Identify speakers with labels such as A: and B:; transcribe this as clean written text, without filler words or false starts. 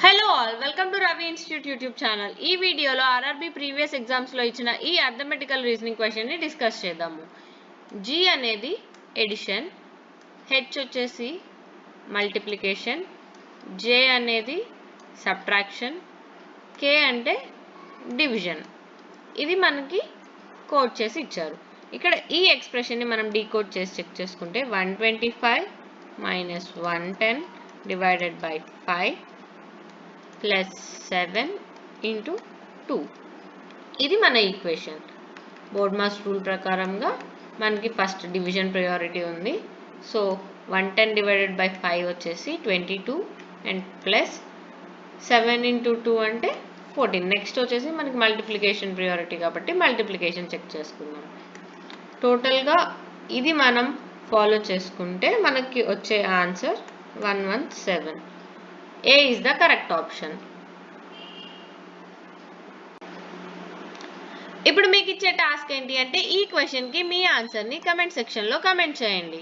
A: Hello all, welcome to Ravi institute YouTube channel. ఈ వీడియోలో RRB previous ఎగ్జామ్స్లో ఇచ్చిన ఈ అర్థమెటికల్ రీజనింగ్ క్వశ్చన్ని డిస్కస్ చేద్దాము. జీ అనేది ఎడిషన్, హెచ్ వచ్చేసి మల్టిప్లికేషన్, జే అనేది సబ్ట్రాక్షన్, కే అంటే డివిజన్. ఇది మనకి కోడ్ చేసి ఇచ్చారు. ఇక్కడ ఈ ఎక్స్ప్రెషన్ని మనం డీకోడ్ చేసి చెక్ చేసుకుంటే 125 minus 110 divided by 5 plus 7 into 2. ఇది మన ఈక్వేషన్. బోర్డ్మాస్ రూల్ ప్రకారంగా మనకి ఫస్ట్ డివిజన్ ప్రయారిటీ ఉంది. సో 110 డివైడెడ్ బై 5 వచ్చేసి 22 అండ్ ప్లస్ 7 ఇంటూ 2 అంటే 14. నెక్స్ట్ వచ్చేసి మనకి మల్టిప్లికేషన్ ప్రియారిటీ కాబట్టి మల్టిప్లికేషన్ చెక్ చేసుకుందాం. టోటల్గా ఇది మనం ఫాలో చేసుకుంటే మనకి వచ్చే answer 117. A is the correct option. ఇప్పుడు మీకు ఇచ్చే టాస్క్ ఏంటి అంటే ఈ క్వశ్చన్కి మీ ఆన్సర్ని కమెంట్ సెక్షన్లో కమెంట్ చేయండి.